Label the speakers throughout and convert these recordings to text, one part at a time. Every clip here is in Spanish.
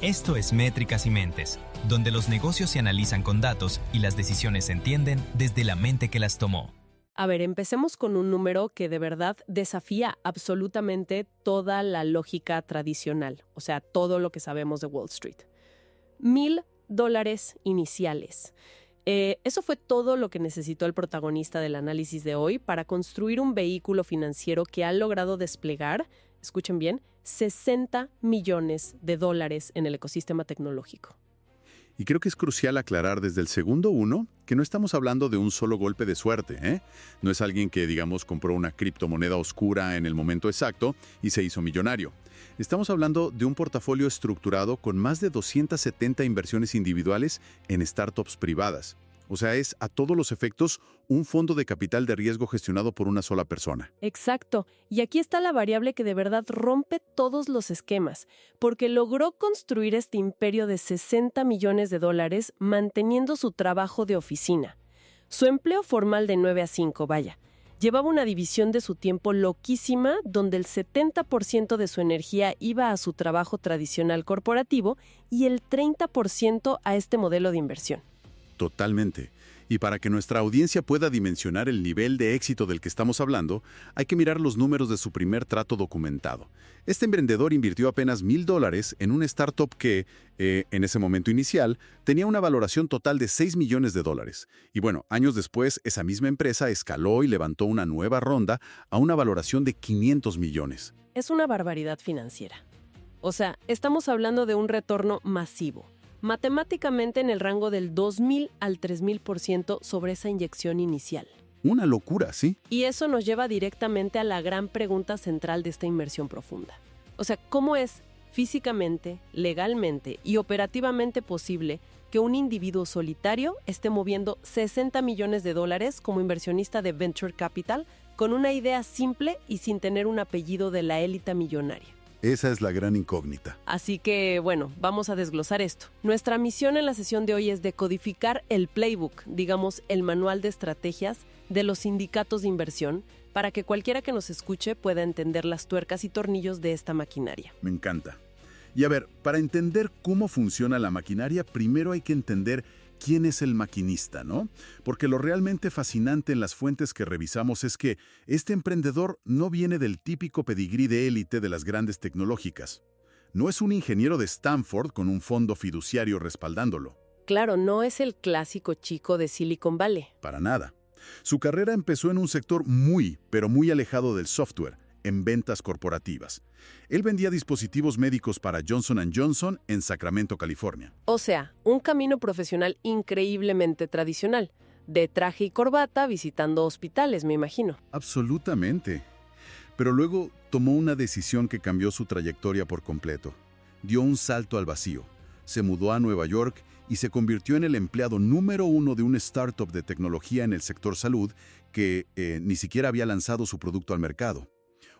Speaker 1: Esto es Métricas y Mentes, donde los negocios se analizan con datos y las decisiones se entienden desde la mente que las tomó.
Speaker 2: A ver, empecemos con un número que de verdad desafía absolutamente toda la lógica tradicional, o sea, todo lo que sabemos de Wall Street. $1,000 iniciales. Eso fue todo lo que necesitó el protagonista del análisis de hoy para construir un vehículo financiero que ha logrado desplegar, escuchen bien, $60 millones en el ecosistema tecnológico.
Speaker 3: Y creo que es crucial aclarar desde el segundo uno que no estamos hablando de un solo golpe de suerte, ¿eh? No es alguien que, digamos, compró una criptomoneda oscura en el momento exacto y se hizo millonario. Estamos hablando de un portafolio estructurado con más de 270 inversiones individuales en startups privadas. O sea, es a todos los efectos un fondo de capital de riesgo gestionado por una sola persona.
Speaker 2: Exacto. Y aquí está la variable que de verdad rompe todos los esquemas, porque logró construir este imperio de $60 millones manteniendo su trabajo de oficina. Su empleo formal de 9 a 5, vaya. Llevaba una división de su tiempo loquísima, donde el 70% de su energía iba a su trabajo tradicional corporativo y el 30% a este modelo de inversión.
Speaker 3: Totalmente. Y para que nuestra audiencia pueda dimensionar el nivel de éxito del que estamos hablando, hay que mirar los números de su primer trato documentado. Este emprendedor invirtió apenas $1,000 en una startup que, en ese momento inicial, tenía una valoración total de $6 millones. Y bueno, años después, esa misma empresa escaló y levantó una nueva ronda a una valoración de $500 millones.
Speaker 2: Es una barbaridad financiera. O sea, estamos hablando de un retorno masivo. Matemáticamente en el rango del 2,000 al 3,000% sobre esa inyección inicial.
Speaker 3: Una locura, ¿sí?
Speaker 2: Y eso nos lleva directamente a la gran pregunta central de esta inversión profunda. O sea, ¿cómo es físicamente, legalmente y operativamente posible que un individuo solitario esté moviendo $60 millones como inversionista de Venture Capital con una idea simple y sin tener un apellido de la élite millonaria?
Speaker 3: Esa es la gran incógnita.
Speaker 2: Así que, bueno, vamos a desglosar esto. Nuestra misión en la sesión de hoy es decodificar el playbook, digamos, el manual de estrategias de los sindicatos de inversión, para que cualquiera que nos escuche pueda entender las tuercas y tornillos de esta maquinaria.
Speaker 3: Me encanta. Y a ver, para entender cómo funciona la maquinaria, primero hay que entender quién es el maquinista, ¿no? Porque lo realmente fascinante en las fuentes que revisamos es que este emprendedor no viene del típico pedigrí de élite de las grandes tecnológicas. No es un ingeniero de Stanford con un fondo fiduciario respaldándolo.
Speaker 2: Claro, no es el clásico chico de Silicon Valley.
Speaker 3: Para nada. Su carrera empezó en un sector muy, pero muy alejado del software, en ventas corporativas. Él vendía dispositivos médicos para Johnson & Johnson en Sacramento, California.
Speaker 2: O sea, un camino profesional increíblemente tradicional, de traje y corbata visitando hospitales, me imagino.
Speaker 3: Absolutamente. Pero luego tomó una decisión que cambió su trayectoria por completo. Dio un salto al vacío. Se mudó a Nueva York y se convirtió en el empleado número 1 de una startup de tecnología en el sector salud que ni siquiera había lanzado su producto al mercado.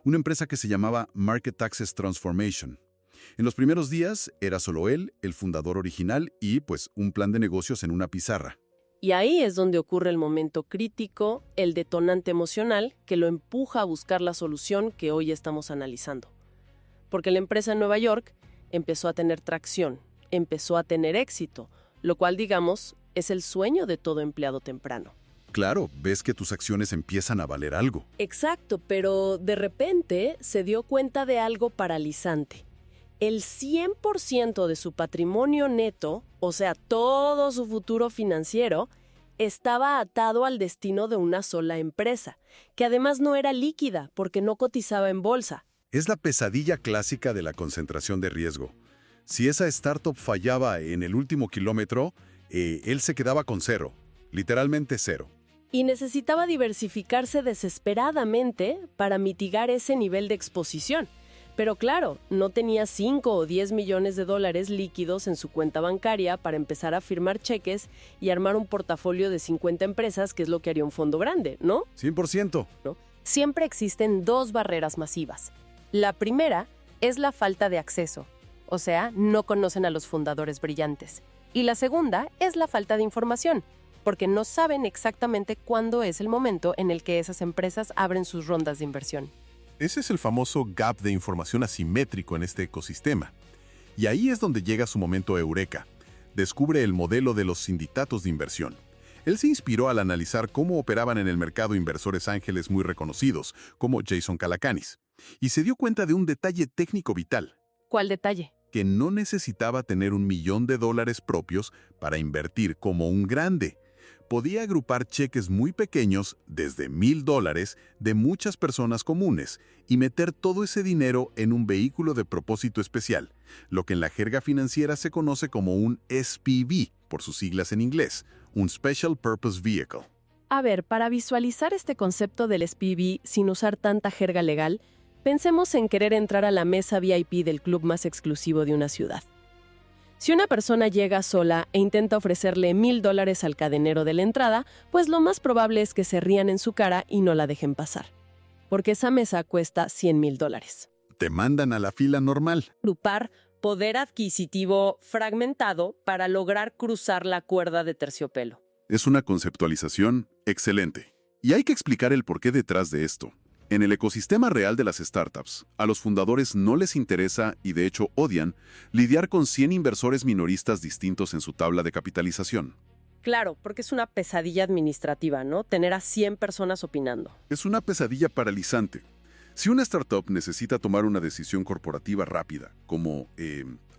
Speaker 3: Una empresa que se llamaba Market Access Transformation. En los primeros días era solo él, el fundador original y, pues, un plan de negocios en una pizarra.
Speaker 2: Y ahí es donde ocurre el momento crítico, el detonante emocional que lo empuja a buscar la solución que hoy estamos analizando. Porque la empresa en Nueva York empezó a tener tracción, empezó a tener éxito, lo cual, digamos, es el sueño de todo empleado temprano.
Speaker 3: Claro, ves que tus acciones empiezan a valer algo.
Speaker 2: Exacto, pero de repente se dio cuenta de algo paralizante. El 100% de su patrimonio neto, o sea, todo su futuro financiero, estaba atado al destino de una sola empresa, que además no era líquida porque no cotizaba en bolsa.
Speaker 3: Es la pesadilla clásica de la concentración de riesgo. Si esa startup fallaba en el último kilómetro, él se quedaba con cero, literalmente cero.
Speaker 2: Y necesitaba diversificarse desesperadamente para mitigar ese nivel de exposición. Pero claro, no tenía 5 o 10 millones de dólares líquidos en su cuenta bancaria para empezar a firmar cheques y armar un portafolio de 50 empresas, que es lo que haría un fondo grande, ¿no?
Speaker 3: 100%.
Speaker 2: ¿No? Siempre existen dos barreras masivas. La primera es la falta de acceso, o sea, no conocen a los fundadores brillantes. Y la segunda es la falta de información, porque no saben exactamente cuándo es el momento en el que esas empresas abren sus rondas de inversión.
Speaker 4: Ese es el famoso gap de información asimétrico en este ecosistema.
Speaker 3: Y ahí es donde llega su momento eureka. Descubre el modelo de los sindicatos de inversión. Él se inspiró al analizar cómo operaban en el mercado inversores ángeles muy reconocidos, como Jason Calacanis, y se dio cuenta de un detalle técnico vital.
Speaker 2: ¿Cuál detalle?
Speaker 3: Que no necesitaba tener $1.000.000 propios para invertir como un grande. Podía agrupar cheques muy pequeños, desde $1,000, de muchas personas comunes, y meter todo ese dinero en un vehículo de propósito especial, lo que en la jerga financiera se conoce como un SPV, por sus siglas en inglés, un Special Purpose Vehicle.
Speaker 2: A ver, para visualizar este concepto del SPV sin usar tanta jerga legal, pensemos en querer entrar a la mesa VIP del club más exclusivo de una ciudad. Si una persona llega sola e intenta ofrecerle $1,000 al cadenero de la entrada, pues lo más probable es que se rían en su cara y no la dejen pasar, porque esa mesa cuesta $100,000.
Speaker 3: Te mandan a la fila normal.
Speaker 2: Agrupar poder adquisitivo fragmentado para lograr cruzar la cuerda de terciopelo.
Speaker 3: Es una conceptualización excelente. Y hay que explicar el porqué detrás de esto. En el ecosistema real de las startups, a los fundadores no les interesa, y de hecho odian, lidiar con 100 inversores minoristas distintos en su tabla de capitalización.
Speaker 2: Claro, porque es una pesadilla administrativa, ¿no? Tener a 100 personas opinando.
Speaker 3: Es una pesadilla paralizante. Si una startup necesita tomar una decisión corporativa rápida, como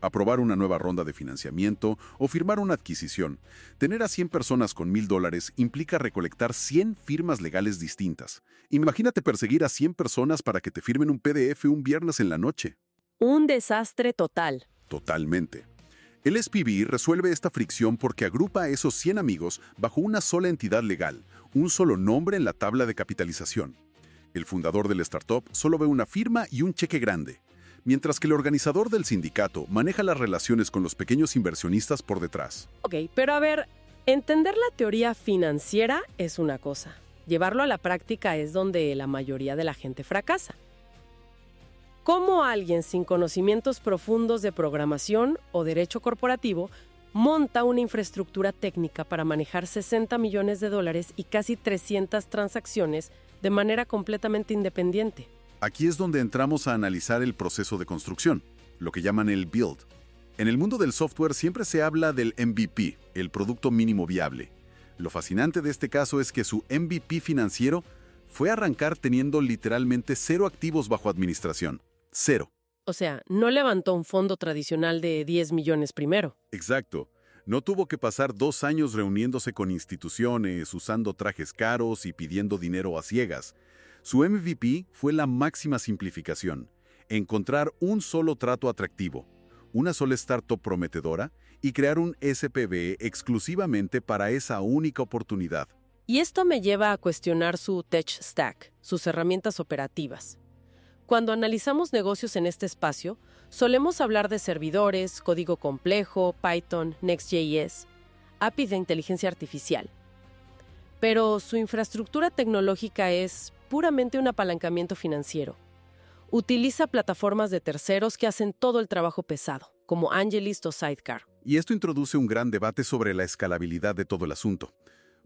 Speaker 3: aprobar una nueva ronda de financiamiento o firmar una adquisición, tener a 100 personas con $1,000 implica recolectar 100 firmas legales distintas. Imagínate perseguir a 100 personas para que te firmen un PDF un viernes en la noche.
Speaker 2: Un desastre total.
Speaker 3: Totalmente. El SPV resuelve esta fricción porque agrupa a esos 100 amigos bajo una sola entidad legal, un solo nombre en la tabla de capitalización. El fundador del startup solo ve una firma y un cheque grande, mientras que el organizador del sindicato maneja las relaciones con los pequeños inversionistas por detrás.
Speaker 2: Ok, pero a ver, entender la teoría financiera es una cosa. Llevarlo a la práctica es donde la mayoría de la gente fracasa. ¿Cómo alguien sin conocimientos profundos de programación o derecho corporativo monta una infraestructura técnica para manejar $60 millones y casi 300 transacciones de manera completamente independiente?
Speaker 3: Aquí es donde entramos a analizar el proceso de construcción, lo que llaman el build. En el mundo del software siempre se habla del MVP, el producto mínimo viable. Lo fascinante de este caso es que su MVP financiero fue arrancar teniendo literalmente 0 activos bajo administración. 0.
Speaker 2: O sea, no levantó un fondo tradicional de 10 millones primero.
Speaker 3: Exacto. No tuvo que pasar 2 años reuniéndose con instituciones, usando trajes caros y pidiendo dinero a ciegas. Su MVP fue la máxima simplificación: encontrar un solo trato atractivo, una sola startup prometedora y crear un SPV exclusivamente para esa única oportunidad.
Speaker 2: Y esto me lleva a cuestionar su tech stack, sus herramientas operativas. Cuando analizamos negocios en este espacio, solemos hablar de servidores, código complejo, Python, Next.js, API de inteligencia artificial. Pero su infraestructura tecnológica es puramente un apalancamiento financiero. Utiliza plataformas de terceros que hacen todo el trabajo pesado, como Angelist o Sidecar.
Speaker 3: Y esto introduce un gran debate sobre la escalabilidad de todo el asunto.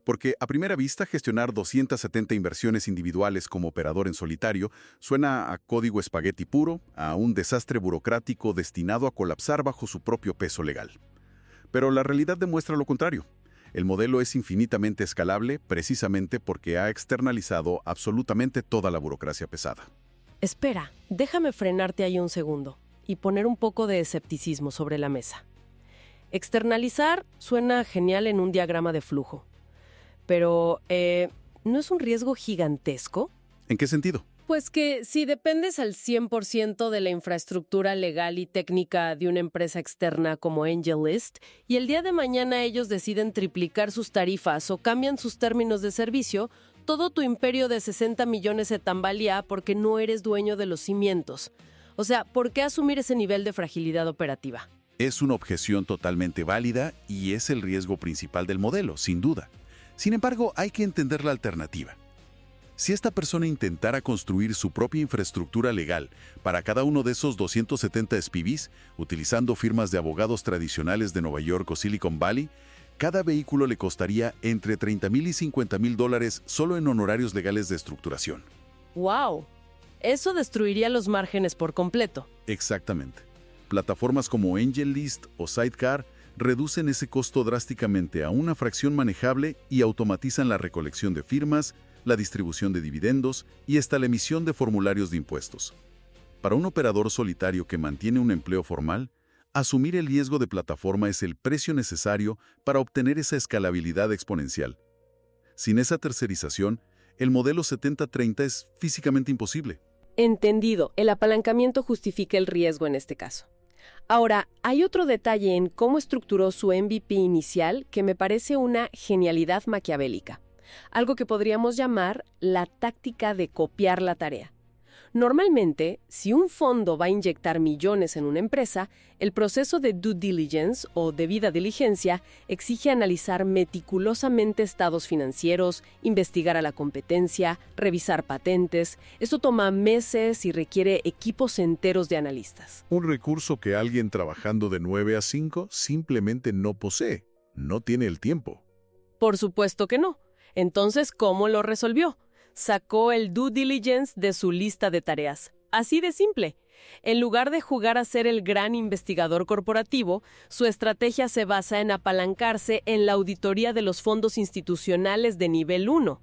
Speaker 3: Porque a primera vista gestionar 270 inversiones individuales como operador en solitario suena a código espagueti puro, a un desastre burocrático destinado a colapsar bajo su propio peso legal. Pero la realidad demuestra lo contrario. El modelo es infinitamente escalable precisamente porque ha externalizado absolutamente toda la burocracia pesada.
Speaker 2: Espera, déjame frenarte ahí un segundo y poner un poco de escepticismo sobre la mesa. Externalizar suena genial en un diagrama de flujo. Pero, ¿no es un riesgo gigantesco?
Speaker 3: ¿En qué sentido?
Speaker 2: Pues que si dependes al 100% de la infraestructura legal y técnica de una empresa externa como AngelList, y el día de mañana ellos deciden triplicar sus tarifas o cambian sus términos de servicio, todo tu imperio de 60 millones se tambalea porque no eres dueño de los cimientos. O sea, ¿por qué asumir ese nivel de fragilidad operativa?
Speaker 3: Es una objeción totalmente válida y es el riesgo principal del modelo, sin duda. Sin embargo, hay que entender la alternativa. Si esta persona intentara construir su propia infraestructura legal para cada uno de esos 270 SPVs, utilizando firmas de abogados tradicionales de Nueva York o Silicon Valley, cada vehículo le costaría entre $30,000 y $50,000 solo en honorarios legales de estructuración.
Speaker 2: ¡Wow! Eso destruiría los márgenes por completo.
Speaker 3: Exactamente. Plataformas como AngelList o Sidecar reducen ese costo drásticamente a una fracción manejable y automatizan la recolección de firmas, la distribución de dividendos y hasta la emisión de formularios de impuestos. Para un operador solitario que mantiene un empleo formal, asumir el riesgo de plataforma es el precio necesario para obtener esa escalabilidad exponencial. Sin esa tercerización, el modelo 70-30 es físicamente imposible.
Speaker 2: Entendido, el apalancamiento justifica el riesgo en este caso. Ahora, hay otro detalle en cómo estructuró su MVP inicial que me parece una genialidad maquiavélica. Algo que podríamos llamar la táctica de copiar la tarea. Normalmente, si un fondo va a inyectar millones en una empresa, el proceso de due diligence o debida diligencia exige analizar meticulosamente estados financieros, investigar a la competencia, revisar patentes. Esto toma meses y requiere equipos enteros de analistas.
Speaker 4: Un recurso que alguien trabajando de 9 a 5 simplemente no posee, no tiene el tiempo.
Speaker 2: Por supuesto que no. Entonces, ¿cómo lo resolvió? Sacó el due diligence de su lista de tareas. Así de simple. En lugar de jugar a ser el gran investigador corporativo, su estrategia se basa en apalancarse en la auditoría de los fondos institucionales de nivel 1.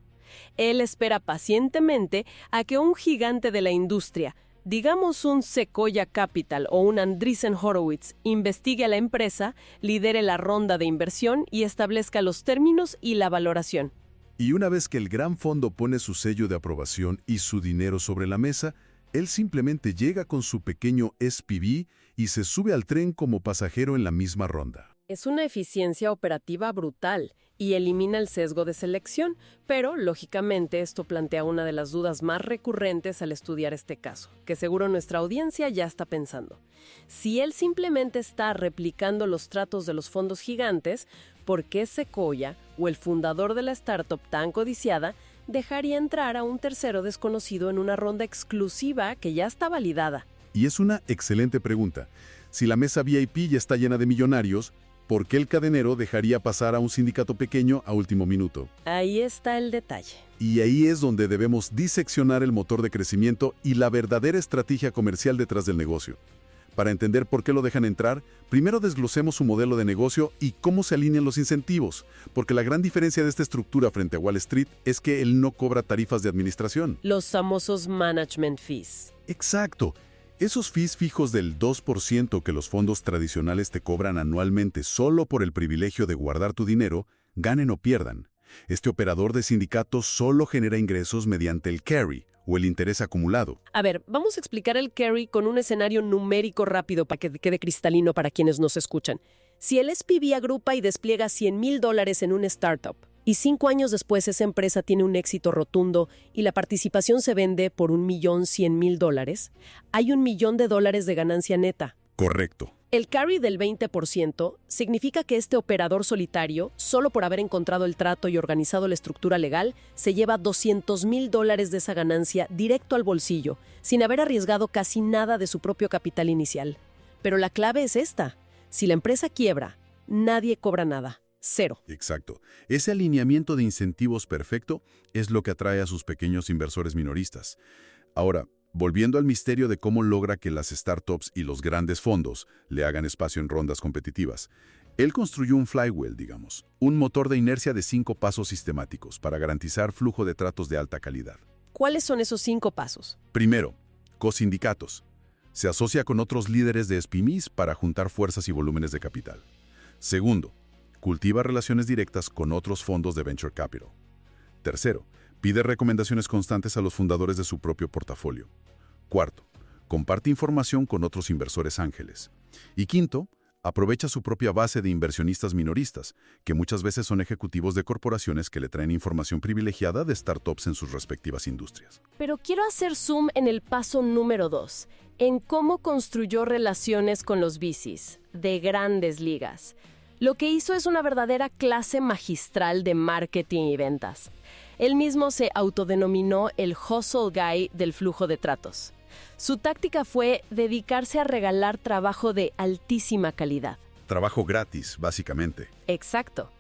Speaker 2: Él espera pacientemente a que un gigante de la industria, digamos un Sequoia Capital o un Andreessen Horowitz, investigue a la empresa, lidere la ronda de inversión y establezca los términos y la valoración.
Speaker 4: Y una vez que el gran fondo pone su sello de aprobación y su dinero sobre la mesa, él simplemente llega con su pequeño SPV y se sube al tren como pasajero en la misma ronda.
Speaker 2: Es una eficiencia operativa brutal y elimina el sesgo de selección, pero, lógicamente, esto plantea una de las dudas más recurrentes al estudiar este caso, que seguro nuestra audiencia ya está pensando. Si él simplemente está replicando los tratos de los fondos gigantes, ¿por qué Sequoia, o el fundador de la startup tan codiciada, dejaría entrar a un tercero desconocido en una ronda exclusiva que ya está validada?
Speaker 4: Y es una excelente pregunta. Si la mesa VIP ya está llena de millonarios, ¿por qué el cadenero dejaría pasar a un sindicato pequeño a último minuto?
Speaker 2: Ahí está el detalle.
Speaker 4: Y ahí es donde debemos diseccionar el motor de crecimiento y la verdadera estrategia comercial detrás del negocio. Para entender por qué lo dejan entrar, primero desglosemos su modelo de negocio y cómo se alinean los incentivos, porque la gran diferencia de esta estructura frente a Wall Street es que él no cobra tarifas de administración.
Speaker 2: Los famosos management fees.
Speaker 4: Exacto. Esos fees fijos del 2% que los fondos tradicionales te cobran anualmente solo por el privilegio de guardar tu dinero, ganen o pierdan. Este operador de sindicatos solo genera ingresos mediante el carry, o el interés acumulado.
Speaker 2: A ver, vamos a explicar el carry con un escenario numérico rápido para que quede cristalino para quienes nos escuchan. Si el SPV agrupa y despliega $100,000 en una startup, y 5 años después esa empresa tiene un éxito rotundo y la participación se vende por $1,100,000, hay $1,000,000 de ganancia neta.
Speaker 4: Correcto.
Speaker 2: El carry del 20% significa que este operador solitario, solo por haber encontrado el trato y organizado la estructura legal, se lleva $200,000 de esa ganancia directo al bolsillo, sin haber arriesgado casi nada de su propio capital inicial. Pero la clave es esta. Si la empresa quiebra, nadie cobra nada. Cero.
Speaker 3: Exacto. Ese alineamiento de incentivos perfecto es lo que atrae a sus pequeños inversores minoristas. Ahora, volviendo al misterio de cómo logra que las startups y los grandes fondos le hagan espacio en rondas competitivas, él construyó un flywheel, digamos, un motor de inercia de 5 pasos sistemáticos para garantizar flujo de tratos de alta calidad.
Speaker 2: ¿Cuáles son esos 5 pasos?
Speaker 3: Primero, cosindicatos. Se asocia con otros líderes de SPMEs para juntar fuerzas y volúmenes de capital. Segundo, cultiva relaciones directas con otros fondos de venture capital. Tercero, pide recomendaciones constantes a los fundadores de su propio portafolio. Cuarto, comparte información con otros inversores ángeles. Y quinto, aprovecha su propia base de inversionistas minoristas, que muchas veces son ejecutivos de corporaciones que le traen información privilegiada de startups en sus respectivas industrias.
Speaker 2: Pero quiero hacer zoom en el paso número 2, en cómo construyó relaciones con los VCs, de grandes ligas. Lo que hizo es una verdadera clase magistral de marketing y ventas. Él mismo se autodenominó el hustle guy del flujo de tratos. Su táctica fue dedicarse a regalar trabajo de altísima calidad.
Speaker 3: Trabajo gratis, básicamente.
Speaker 2: Exacto.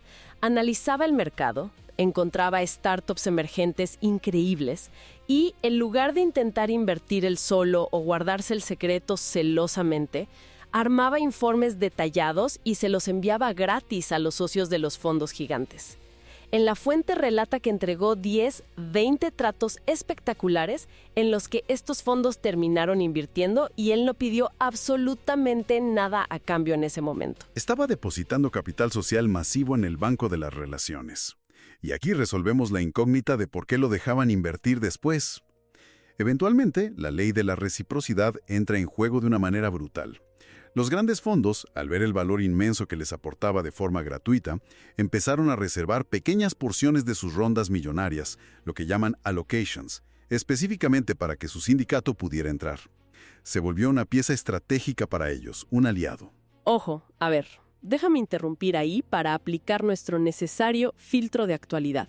Speaker 2: Analizaba el mercado, encontraba startups emergentes increíbles y, en lugar de intentar invertir él solo o guardarse el secreto celosamente, Armaba informes detallados y se los enviaba gratis a los socios de los fondos gigantes. En la fuente relata que entregó 10, 20 tratos espectaculares en los que estos fondos terminaron invirtiendo y él no pidió absolutamente nada a cambio en ese momento.
Speaker 3: Estaba depositando capital social masivo en el banco de las relaciones. Y aquí resolvemos la incógnita de por qué lo dejaban invertir después. Eventualmente, la ley de la reciprocidad entra en juego de una manera brutal. Los grandes fondos, al ver el valor inmenso que les aportaba de forma gratuita, empezaron a reservar pequeñas porciones de sus rondas millonarias, lo que llaman allocations, específicamente para que su sindicato pudiera entrar. Se volvió una pieza estratégica para ellos, un aliado.
Speaker 2: Ojo, a ver, déjame interrumpir ahí para aplicar nuestro necesario filtro de actualidad.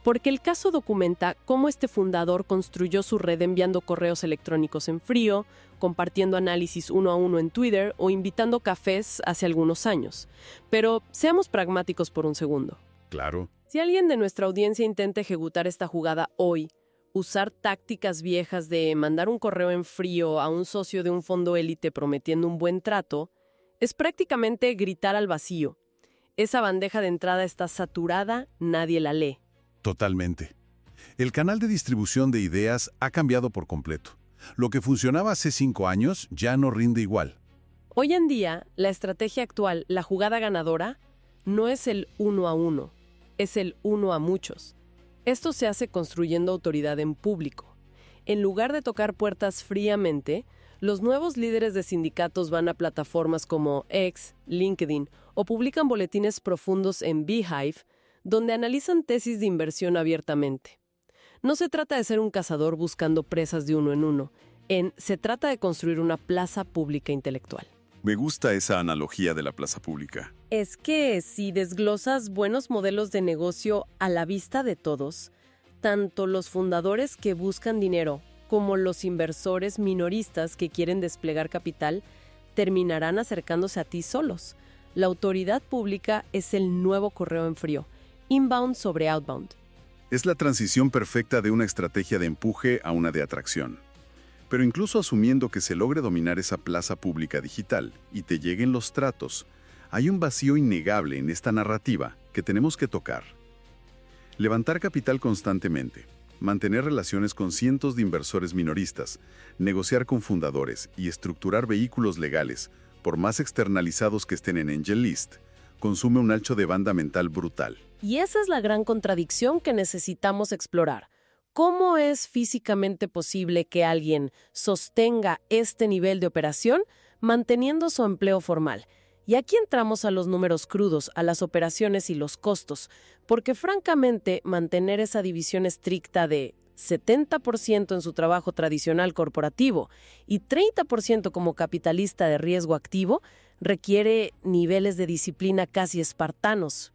Speaker 2: Porque el caso documenta cómo este fundador construyó su red enviando correos electrónicos en frío, compartiendo análisis uno a uno en Twitter o invitando cafés hace algunos años. Pero seamos pragmáticos por un segundo.
Speaker 3: Claro.
Speaker 2: Si alguien de nuestra audiencia intenta ejecutar esta jugada hoy, usar tácticas viejas de mandar un correo en frío a un socio de un fondo élite prometiendo un buen trato, es prácticamente gritar al vacío. Esa bandeja de entrada está saturada, nadie la lee.
Speaker 3: Totalmente. El canal de distribución de ideas ha cambiado por completo. Lo que funcionaba hace 5 años ya no rinde igual.
Speaker 2: Hoy en día, la estrategia actual, la jugada ganadora, no es el uno a uno, es el uno a muchos. Esto se hace construyendo autoridad en público. En lugar de tocar puertas fríamente, los nuevos líderes de sindicatos van a plataformas como X, LinkedIn o publican boletines profundos en Beehive, donde analizan tesis de inversión abiertamente. No se trata de ser un cazador buscando presas de uno en uno. Se trata de construir una plaza pública intelectual.
Speaker 3: Me gusta esa analogía de la plaza pública.
Speaker 2: Es que si desglosas buenos modelos de negocio a la vista de todos, tanto los fundadores que buscan dinero como los inversores minoristas que quieren desplegar capital terminarán acercándose a ti solos. La autoridad pública es el nuevo correo en frío. Inbound sobre outbound.
Speaker 3: Es la transición perfecta de una estrategia de empuje a una de atracción. Pero incluso asumiendo que se logre dominar esa plaza pública digital y te lleguen los tratos, hay un vacío innegable en esta narrativa que tenemos que tocar. Levantar capital constantemente, mantener relaciones con cientos de inversores minoristas, negociar con fundadores y estructurar vehículos legales, por más externalizados que estén en Angel List, consume un ancho de banda mental brutal.
Speaker 2: Y esa es la gran contradicción que necesitamos explorar. ¿Cómo es físicamente posible que alguien sostenga este nivel de operación manteniendo su empleo formal? Y aquí entramos a los números crudos, a las operaciones y los costos, porque francamente mantener esa división estricta de 70% en su trabajo tradicional corporativo y 30% como capitalista de riesgo activo requiere niveles de disciplina casi espartanos.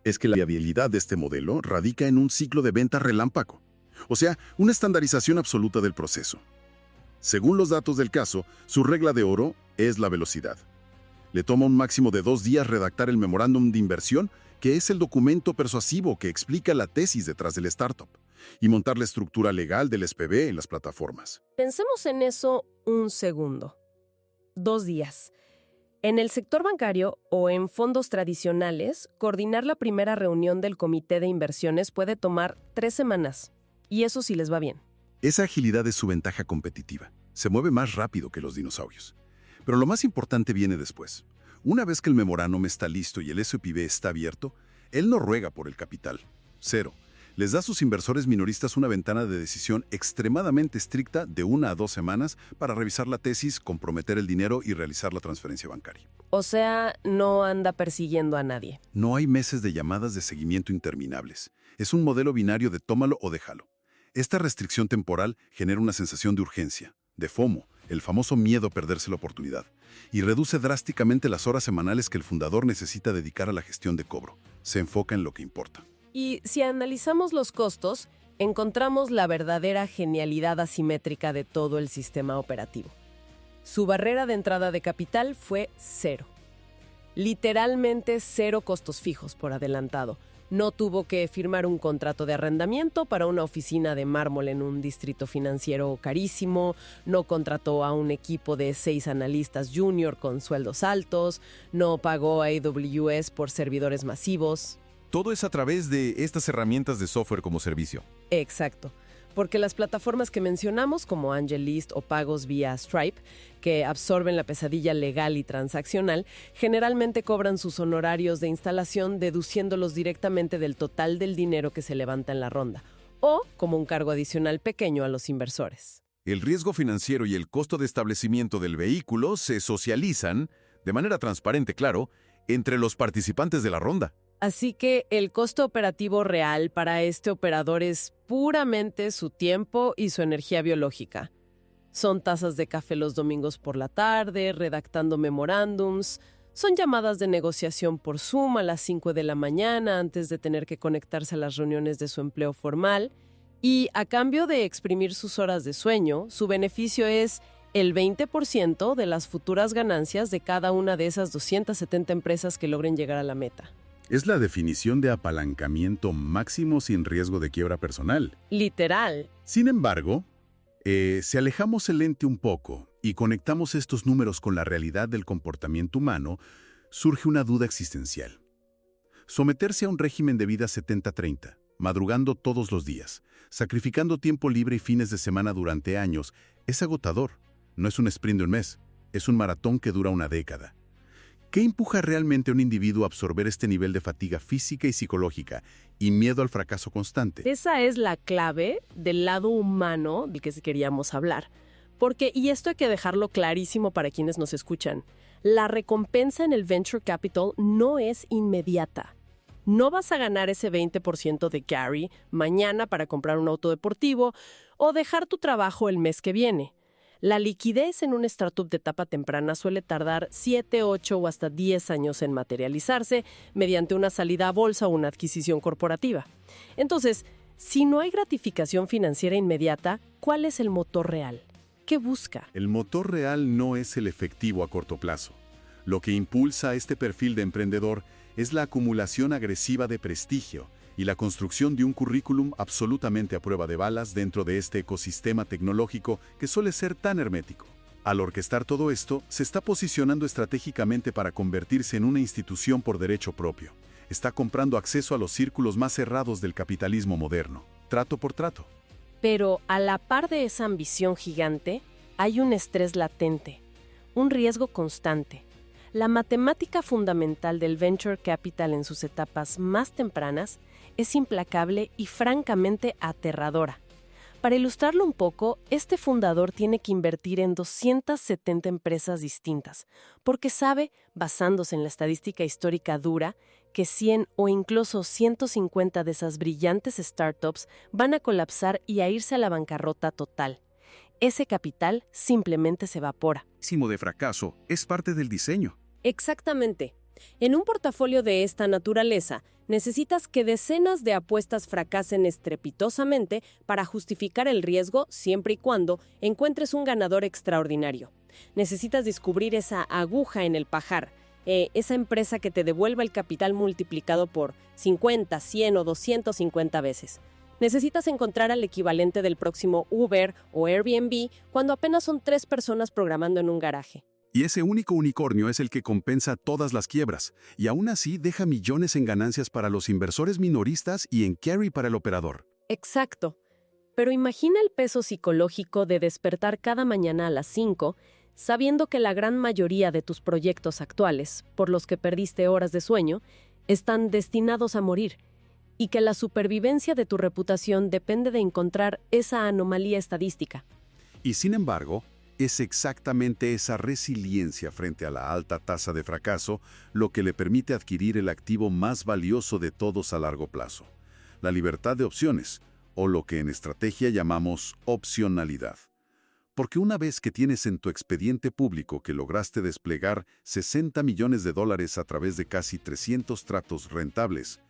Speaker 3: Es que la viabilidad de este modelo radica en un ciclo de venta relámpago, o sea, una estandarización absoluta del proceso. Según los datos del caso, su regla de oro es la velocidad. Le toma un máximo de 2 días redactar el memorándum de inversión, que es el documento persuasivo que explica la tesis detrás del startup, y montar la estructura legal del SPV en las plataformas.
Speaker 2: Pensemos en eso un segundo. 2 días. En el sector bancario o en fondos tradicionales, coordinar la primera reunión del comité de inversiones puede tomar 3 semanas. Y eso sí les va bien.
Speaker 3: Esa agilidad es su ventaja competitiva. Se mueve más rápido que los dinosaurios. Pero lo más importante viene después. Una vez que el memorándum está listo y el SPV está abierto, él no ruega por el capital. 0. Les da a sus inversores minoristas una ventana de decisión extremadamente estricta de 1 a 2 semanas para revisar la tesis, comprometer el dinero y realizar la transferencia bancaria.
Speaker 2: O sea, no anda persiguiendo a nadie.
Speaker 3: No hay meses de llamadas de seguimiento interminables. Es un modelo binario de tómalo o déjalo. Esta restricción temporal genera una sensación de urgencia, de FOMO, el famoso miedo a perderse la oportunidad, y reduce drásticamente las horas semanales que el fundador necesita dedicar a la gestión de cobro. Se enfoca en lo que importa.
Speaker 2: Y si analizamos los costos, encontramos la verdadera genialidad asimétrica de todo el sistema operativo. Su barrera de entrada de capital fue 0. Literalmente 0 costos fijos por adelantado. No tuvo que firmar un contrato de arrendamiento para una oficina de mármol en un distrito financiero carísimo, no contrató a un equipo de 6 analistas junior con sueldos altos, no pagó a AWS por servidores masivos.
Speaker 5: Todo es a través de estas herramientas de software como servicio.
Speaker 2: Exacto. Porque las plataformas que mencionamos, como AngelList o pagos vía Stripe, que absorben la pesadilla legal y transaccional, generalmente cobran sus honorarios de instalación deduciéndolos directamente del total del dinero que se levanta en la ronda, o como un cargo adicional pequeño a los inversores.
Speaker 5: El riesgo financiero y el costo de establecimiento del vehículo se socializan, de manera transparente, claro, entre los participantes de la ronda.
Speaker 2: Así que el costo operativo real para este operador es puramente su tiempo y su energía biológica. Son tazas de café los domingos por la tarde, redactando memorándums, son llamadas de negociación por Zoom a las 5 de la mañana antes de tener que conectarse a las reuniones de su empleo formal, y a cambio de exprimir sus horas de sueño, su beneficio es el 20% de las futuras ganancias de cada una de esas 270 empresas que logren llegar a la meta.
Speaker 3: Es la definición de apalancamiento máximo sin riesgo de quiebra personal.
Speaker 2: Literal.
Speaker 3: Sin embargo, si alejamos el lente un poco y conectamos estos números con la realidad del comportamiento humano, surge una duda existencial. Someterse a un régimen de vida 70-30, madrugando todos los días, sacrificando tiempo libre y fines de semana durante años, es agotador. No es un sprint de un mes, es un maratón que dura una década. ¿Qué empuja realmente a un individuo a absorber este nivel de fatiga física y psicológica y miedo al fracaso constante?
Speaker 2: Esa es la clave del lado humano del que queríamos hablar. Porque, y esto hay que dejarlo clarísimo para quienes nos escuchan, la recompensa en el Venture Capital no es inmediata. No vas a ganar ese 20% de carry mañana para comprar un auto deportivo o dejar tu trabajo el mes que viene. La liquidez en una startup de etapa temprana suele tardar 7, 8 o hasta 10 años en materializarse mediante una salida a bolsa o una adquisición corporativa. Entonces, si no hay gratificación financiera inmediata, ¿cuál es el motor real? ¿Qué busca?
Speaker 3: El motor real no es el efectivo a corto plazo. Lo que impulsa a este perfil de emprendedor es la acumulación agresiva de prestigio y la construcción de un currículum absolutamente a prueba de balas dentro de este ecosistema tecnológico que suele ser tan hermético. Al orquestar todo esto, se está posicionando estratégicamente para convertirse en una institución por derecho propio. Está comprando acceso a los círculos más cerrados del capitalismo moderno, trato por trato.
Speaker 2: Pero a la par de esa ambición gigante, hay un estrés latente, un riesgo constante. La matemática fundamental del venture capital en sus etapas más tempranas es implacable y francamente aterradora. Para ilustrarlo un poco, este fundador tiene que invertir en 270 empresas distintas, porque sabe, basándose en la estadística histórica dura, que 100 o incluso 150 de esas brillantes startups van a colapsar y a irse a la bancarrota total. Ese capital simplemente se evapora.
Speaker 6: De fracaso es parte del diseño.
Speaker 2: Exactamente. En un portafolio de esta naturaleza, necesitas que decenas de apuestas fracasen estrepitosamente para justificar el riesgo siempre y cuando encuentres un ganador extraordinario. Necesitas descubrir esa aguja en el pajar, esa empresa que te devuelva el capital multiplicado por 50, 100 o 250 veces. Necesitas encontrar al equivalente del próximo Uber o Airbnb cuando apenas son 3 personas programando en un garaje.
Speaker 6: Y ese único unicornio es el que compensa todas las quiebras, y aún así deja millones en ganancias para los inversores minoristas y en carry para el operador.
Speaker 2: Exacto. Pero imagina el peso psicológico de despertar cada mañana a las 5, sabiendo que la gran mayoría de tus proyectos actuales, por los que perdiste horas de sueño, están destinados a morir, y que la supervivencia de tu reputación depende de encontrar esa anomalía estadística.
Speaker 6: Y sin embargo, es exactamente esa resiliencia frente a la alta tasa de fracaso lo que le permite adquirir el activo más valioso de todos a largo plazo, la libertad de opciones, o lo que en estrategia llamamos opcionalidad. Porque una vez que tienes en tu expediente público que lograste desplegar $60 millones a través de casi 300 tratos rentables,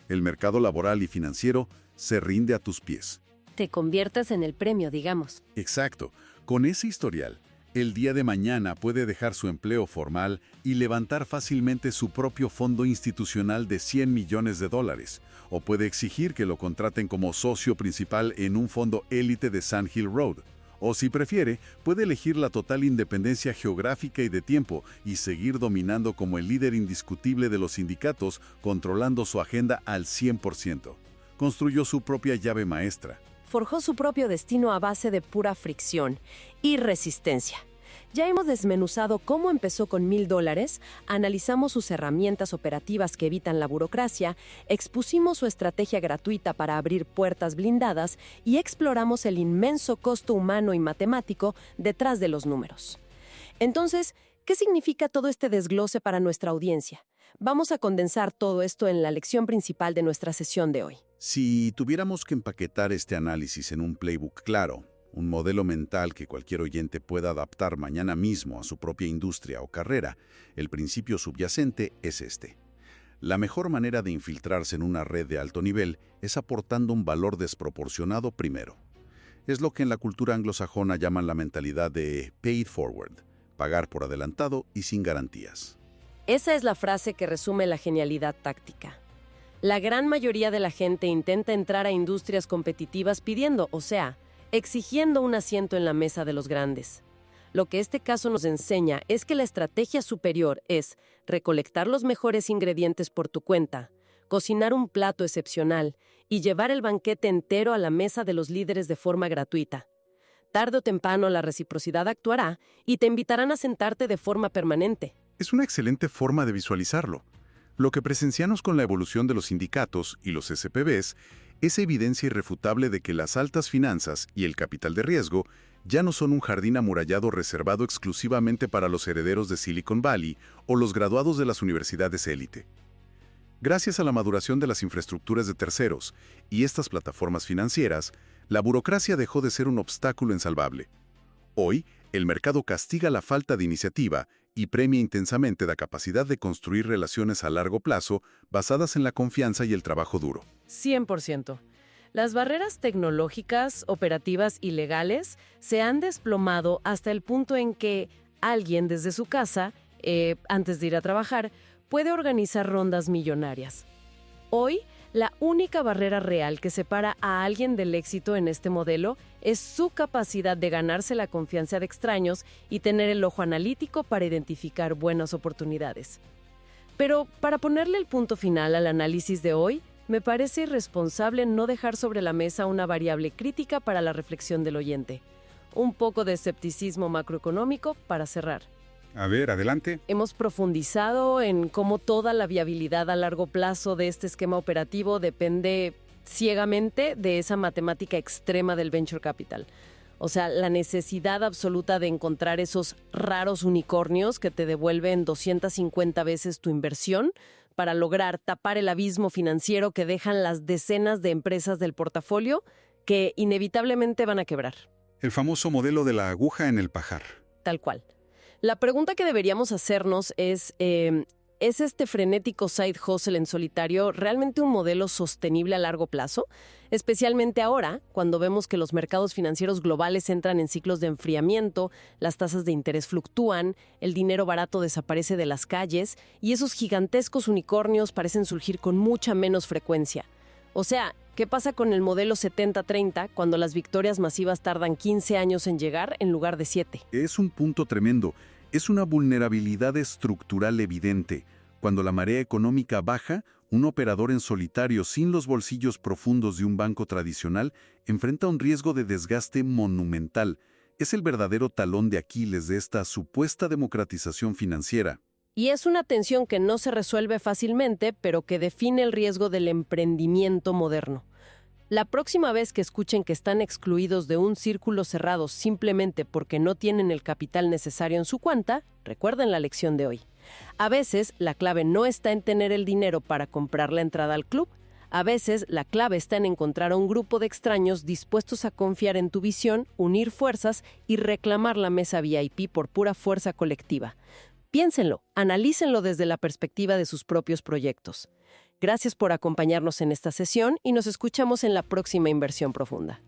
Speaker 6: el mercado laboral y financiero se rinde a tus pies.
Speaker 2: Te conviertes en el premio, digamos.
Speaker 6: Exacto. Con ese historial, El día de mañana puede dejar su empleo formal y levantar fácilmente su propio fondo institucional de $100 millones, o puede exigir que lo contraten como socio principal en un fondo élite de Sand Hill Road. O si prefiere, puede elegir la total independencia geográfica y de tiempo y seguir dominando como el líder indiscutible de los sindicatos, controlando su agenda al 100%. Construyó su propia llave maestra.
Speaker 2: Forjó su propio destino a base de pura fricción y resistencia. Ya hemos desmenuzado cómo empezó con $1,000, analizamos sus herramientas operativas que evitan la burocracia, expusimos su estrategia gratuita para abrir puertas blindadas y exploramos el inmenso costo humano y matemático detrás de los números. Entonces, ¿qué significa todo este desglose para nuestra audiencia? Vamos a condensar todo esto en la lección principal de nuestra sesión de hoy.
Speaker 6: Si tuviéramos que empaquetar este análisis en un playbook claro, un modelo mental que cualquier oyente pueda adaptar mañana mismo a su propia industria o carrera, el principio subyacente es este. La mejor manera de infiltrarse en una red de alto nivel es aportando un valor desproporcionado primero. Es lo que en la cultura anglosajona llaman la mentalidad de pay it forward, pagar por adelantado y sin garantías.
Speaker 2: Esa es la frase que resume la genialidad táctica. La gran mayoría de la gente intenta entrar a industrias competitivas pidiendo, o sea, exigiendo un asiento en la mesa de los grandes. Lo que este caso nos enseña es que la estrategia superior es recolectar los mejores ingredientes por tu cuenta, cocinar un plato excepcional y llevar el banquete entero a la mesa de los líderes de forma gratuita. Tarde o temprano la reciprocidad actuará y te invitarán a sentarte de forma permanente.
Speaker 4: Es una excelente forma de visualizarlo. Lo que presenciamos con la evolución de los sindicatos y los SPVs es evidencia irrefutable de que las altas finanzas y el capital de riesgo ya no son un jardín amurallado reservado exclusivamente para los herederos de Silicon Valley o los graduados de las universidades élite. Gracias a la maduración de las infraestructuras de terceros y estas plataformas financieras, la burocracia dejó de ser un obstáculo insalvable. Hoy, el mercado castiga la falta de iniciativa y premia intensamente la capacidad de construir relaciones a largo plazo basadas en la confianza y el trabajo duro.
Speaker 2: 100%. Las barreras tecnológicas, operativas y legales se han desplomado hasta el punto en que alguien desde su casa, antes de ir a trabajar, puede organizar rondas millonarias. Hoy, la única barrera real que separa a alguien del éxito en este modelo es su capacidad de ganarse la confianza de extraños y tener el ojo analítico para identificar buenas oportunidades. Pero para ponerle el punto final al análisis de hoy, me parece irresponsable no dejar sobre la mesa una variable crítica para la reflexión del oyente. Un poco de escepticismo macroeconómico para cerrar.
Speaker 4: A ver, adelante.
Speaker 2: Hemos profundizado en cómo toda la viabilidad a largo plazo de este esquema operativo depende ciegamente de esa matemática extrema del venture capital. O sea, la necesidad absoluta de encontrar esos raros unicornios que te devuelven 250 veces tu inversión para lograr tapar el abismo financiero que dejan las decenas de empresas del portafolio que inevitablemente van a quebrar.
Speaker 4: El famoso modelo de la aguja en el pajar.
Speaker 2: Tal cual. La pregunta que deberíamos hacernos ¿es este frenético side hustle en solitario realmente un modelo sostenible a largo plazo? Especialmente ahora, cuando vemos que los mercados financieros globales entran en ciclos de enfriamiento, las tasas de interés fluctúan, el dinero barato desaparece de las calles y esos gigantescos unicornios parecen surgir con mucha menos frecuencia. O sea, ¿qué pasa con el modelo 70-30 cuando las victorias masivas tardan 15 años en llegar en lugar de 7?
Speaker 6: Es un punto tremendo. Es una vulnerabilidad estructural evidente. Cuando la marea económica baja, un operador en solitario sin los bolsillos profundos de un banco tradicional enfrenta un riesgo de desgaste monumental. Es el verdadero talón de Aquiles de esta supuesta democratización financiera.
Speaker 2: Y es una tensión que no se resuelve fácilmente, pero que define el riesgo del emprendimiento moderno. La próxima vez que escuchen que están excluidos de un círculo cerrado simplemente porque no tienen el capital necesario en su cuenta, recuerden la lección de hoy. A veces, la clave no está en tener el dinero para comprar la entrada al club. A veces, la clave está en encontrar a un grupo de extraños dispuestos a confiar en tu visión, unir fuerzas y reclamar la mesa VIP por pura fuerza colectiva. Piénsenlo, analícenlo desde la perspectiva de sus propios proyectos. Gracias por acompañarnos en esta sesión y nos escuchamos en la próxima Inversión Profunda.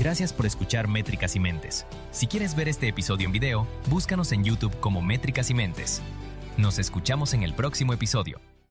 Speaker 1: Gracias por escuchar Métricas y Mentes. Si quieres ver este episodio en video, búscanos en YouTube como Métricas y Mentes. Nos escuchamos en el próximo episodio.